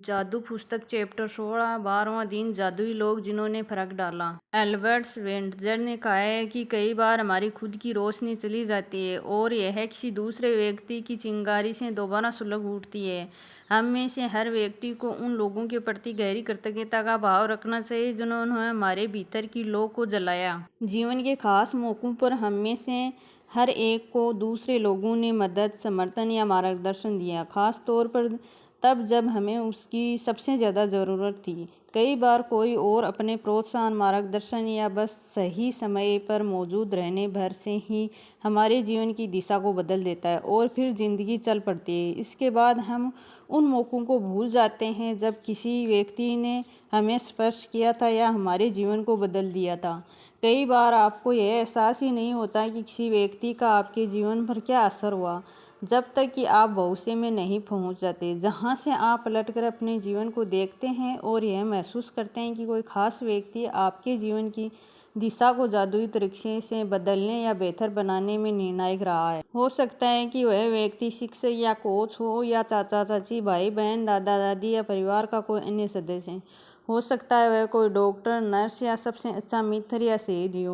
जादू पुस्तक चैप्टर 16 12वां दिन जादुई लोग जिन्होंने फर्क डाला। एल्बर्ट स्वेंडजर ने कहा है कि कई बार हमारी खुद की रोशनी चली जाती है और यह किसी दूसरे व्यक्ति की चिंगारी से दोबारा सुलग उठती है। हम में से हर व्यक्ति को उन लोगों के प्रति गहरी कृतज्ञता का भाव रखना चाहिए जिन्होंने हमारे भीतर की लौ को जलाया। जीवन के खास मौकों पर हम में से हर एक को दूसरे लोगों ने मदद, समर्थन या मार्गदर्शन दिया, खास तौर पर तब जब हमें उसकी सबसे ज़्यादा ज़रूरत थी। कई बार कोई और अपने प्रोत्साहन, मार्गदर्शन या बस सही समय पर मौजूद रहने भर से ही हमारे जीवन की दिशा को बदल देता है और फिर ज़िंदगी चल पड़ती है। इसके बाद हम उन मौक़ों को भूल जाते हैं जब किसी व्यक्ति ने हमें स्पर्श किया था या हमारे जीवन को बदल दिया था। कई बार आपको यह एहसास ही नहीं होता कि किसी व्यक्ति का आपके जीवन पर क्या असर हुआ, जब तक कि आप भविष्य में नहीं पहुंच जाते, जहां से आप पलटकर अपने जीवन को देखते हैं और यह महसूस करते हैं कि कोई खास व्यक्ति आपके जीवन की दिशा को जादुई तरीके से बदलने या बेहतर बनाने में निर्णायक रहा है। हो सकता है कि वह व्यक्ति शिक्षक या कोच हो, या चाचा चाची, भाई बहन, दादा दादी या परिवार का कोई अन्य सदस्य हो सकता है वह कोई डॉक्टर, नर्स या सबसे अच्छा मित्र या सहयोगी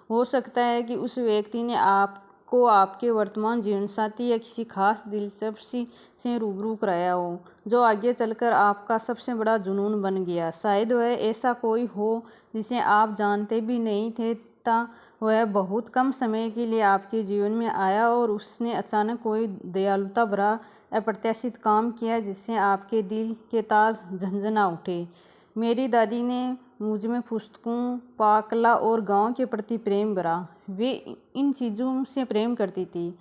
हो सकता है कि उस व्यक्ति ने आपको आपके वर्तमान जीवनसाथी या किसी खास दिलचस्पी से रूबरू कराया हो, जो आगे चलकर आपका सबसे बड़ा जुनून बन गया। शायद वह ऐसा कोई हो जिसे आप जानते भी नहीं थे, वह बहुत कम समय के लिए आपके जीवन में आया और उसने अचानक कोई दयालुता भरा अप्रत्याशित काम किया जिससे आपके दिल के तार झंझना उठे। मेरी दादी ने मुझ में पुस्तकों, पाककला और गांव के प्रति प्रेम भरा। वे इन चीज़ों से प्रेम करती थी।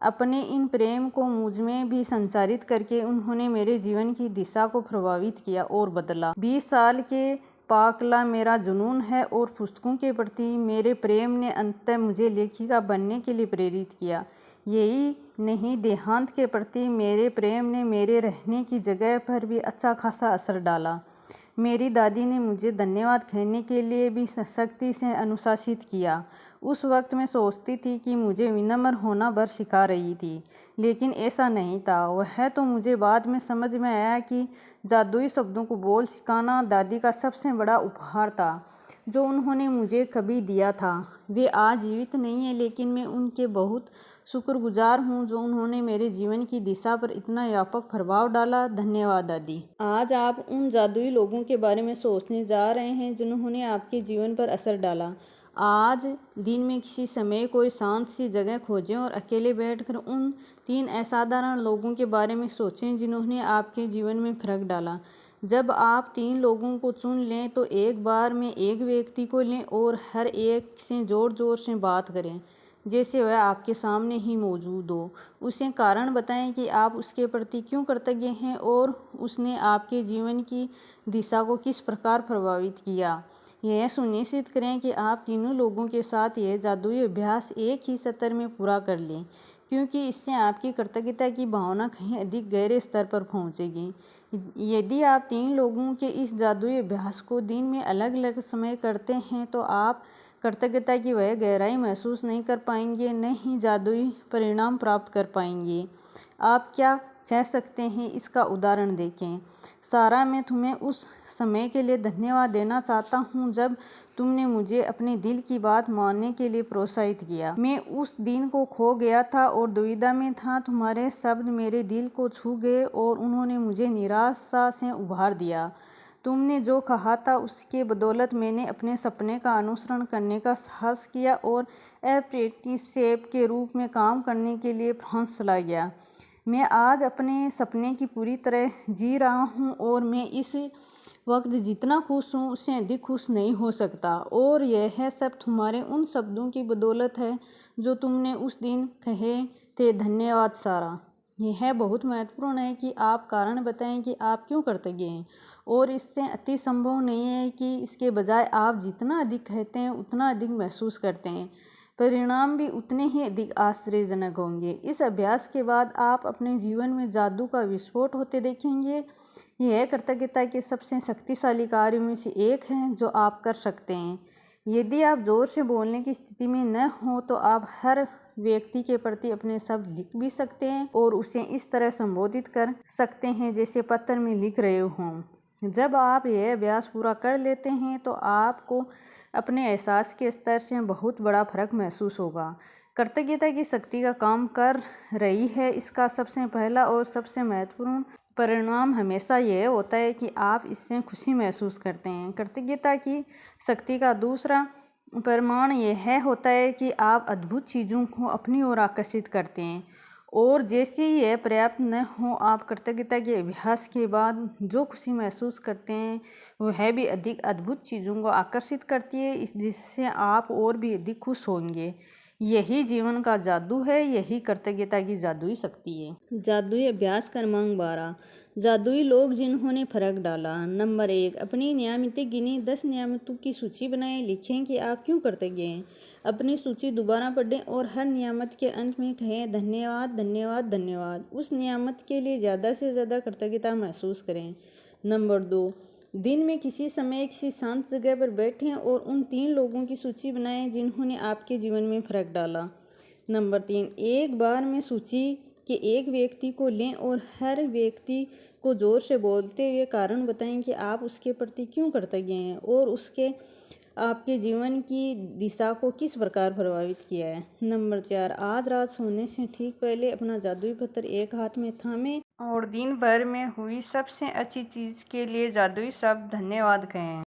अपने इन प्रेम को मुझ में भी संचारित करके उन्होंने मेरे जीवन की दिशा को प्रभावित किया और बदला। 20 साल के पाककला मेरा जुनून है और पुस्तकों के प्रति मेरे प्रेम ने अंततः मुझे लेखिका बनने के लिए प्रेरित किया। यही नहीं, देहांत के प्रति मेरे प्रेम ने मेरे रहने की जगह पर भी अच्छा खासा असर डाला। मेरी दादी ने मुझे धन्यवाद कहने के लिए भी सख्ती से अनुशासित किया। उस वक्त मैं सोचती थी कि मुझे विनम्र होना भर सिखा रही थी, लेकिन ऐसा नहीं था। वह तो मुझे बाद में समझ में आया कि जादुई शब्दों को बोल सिखाना दादी का सबसे बड़ा उपहार था जो उन्होंने मुझे कभी दिया था। वे आज जीवित नहीं है, लेकिन मैं उनके बहुत शुक्रगुजार हूँ जो उन्होंने मेरे जीवन की दिशा पर इतना व्यापक प्रभाव डाला। धन्यवाद दादी। आज आप उन जादुई लोगों के बारे में सोचने जा रहे हैं जिन्होंने आपके जीवन पर असर डाला। आज दिन में किसी समय कोई शांत सी जगह खोजें और अकेले बैठकर उन 3 असाधारण लोगों के बारे में सोचें जिन्होंने आपके जीवन में फर्क डाला। जब आप 3 लोगों को चुन लें तो एक बार में एक व्यक्ति को लें और हर एक से जोर जोर से बात करें जैसे वह आपके सामने ही मौजूद हो। उसे कारण बताएं कि आप उसके प्रति क्यों कृतज्ञ हैं और उसने आपके जीवन की दिशा को किस प्रकार प्रभावित किया। यह सुनिश्चित करें कि आप तीनों लोगों के साथ यह जादुई अभ्यास एक ही सत्र में पूरा कर लें, क्योंकि इससे आपकी कृतज्ञता की भावना कहीं अधिक गहरे स्तर पर पहुंचेगी। यदि आप 3 लोगों के इस जादुई अभ्यास को दिन में अलग अलग समय करते हैं तो आप कृतज्ञता की वह गहराई महसूस नहीं कर पाएंगे, न ही जादुई परिणाम प्राप्त कर पाएंगे। आप क्या कह सकते हैं, इसका उदाहरण देखें। सारा, मैं तुम्हें उस समय के लिए धन्यवाद देना चाहता हूँ जब तुमने मुझे अपने दिल की बात मानने के लिए प्रोत्साहित किया। मैं उस दिन को खो गया था और दुविधा में था। तुम्हारे शब्द मेरे दिल को छू गए और उन्होंने मुझे निराशा से उभार दिया। तुमने जो कहा था उसके बदौलत मैंने अपने सपने का अनुसरण करने का साहस किया और अप्रेंटिसशिप के रूप में काम करने के लिए फ्रांस चला गया। मैं आज अपने सपने की पूरी तरह जी रहा हूँ और मैं इस वक्त जितना खुश हूँ उससे अधिक खुश नहीं हो सकता, और यह सब तुम्हारे उन शब्दों की बदौलत है जो तुमने उस दिन कहे थे। धन्यवाद सारा। यह बहुत महत्वपूर्ण है कि आप कारण बताएं कि आप क्यों कृतज्ञ हैं, और इससे अति संभव नहीं है कि इसके बजाय आप जितना अधिक कहते हैं उतना अधिक महसूस करते हैं। परिणाम भी उतने ही अधिक आश्चर्यजनक होंगे। इस अभ्यास के बाद आप अपने जीवन में जादू का विस्फोट होते देखेंगे। यह कृतज्ञता के सबसे शक्तिशाली कार्यों में से एक है जो आप कर सकते हैं। यदि आप जोर से बोलने की स्थिति में न हो तो आप हर व्यक्ति के प्रति अपने शब्द लिख भी सकते हैं और उसे इस तरह संबोधित कर सकते हैं जैसे पत्र में लिख रहे हों। जब आप यह अभ्यास पूरा कर लेते हैं तो आपको अपने एहसास के स्तर से बहुत बड़ा फर्क महसूस होगा। कृतज्ञता की शक्ति का काम कर रही है। इसका सबसे पहला और सबसे महत्वपूर्ण परिणाम हमेशा यह होता है कि आप इससे खुशी महसूस करते हैं। कृतज्ञता की शक्ति का दूसरा परिणाम यह होता है कि आप अद्भुत चीज़ों को अपनी ओर आकर्षित करते हैं और जैसे ही यह पर्याप्त न हो, आप कृतज्ञता के अभ्यास के बाद जो खुशी महसूस करते हैं वह भी अधिक अद्भुत चीज़ों को आकर्षित करती है, जिससे आप और भी अधिक खुश होंगे। यही जीवन का जादू है, यही कृतज्ञता की जादुई शक्ति है। जादुई अभ्यास क्रमांक 12। जादुई लोग जिन्होंने फर्क डाला। नंबर 1, अपनी नियमितें गिनी। 10 नियमितों की सूची बनाएं। लिखें कि आप क्यों कृतज्ञ हैं। अपनी सूची दोबारा पढ़ें और हर नियामत के अंत में कहें धन्यवाद, धन्यवाद, धन्यवाद। उस नियामत के लिए ज़्यादा से ज़्यादा कृतज्ञता महसूस करें। नंबर 2, दिन में किसी समय किसी शांत जगह पर बैठें और उन 3 लोगों की सूची बनाएं जिन्होंने आपके जीवन में फर्क डाला। नंबर 3, एक बार में सूची के एक व्यक्ति को लें और हर व्यक्ति को जोर से बोलते हुए कारण बताएं कि आप उसके प्रति क्यों कृतज्ञ हैं और उसके आपके जीवन की दिशा को किस प्रकार प्रभावित किया है। नंबर 4, आज रात सोने से ठीक पहले अपना जादुई पत्र एक हाथ में थामें और दिन भर में हुई सबसे अच्छी चीज़ के लिए जादुई शब्द धन्यवाद कहें।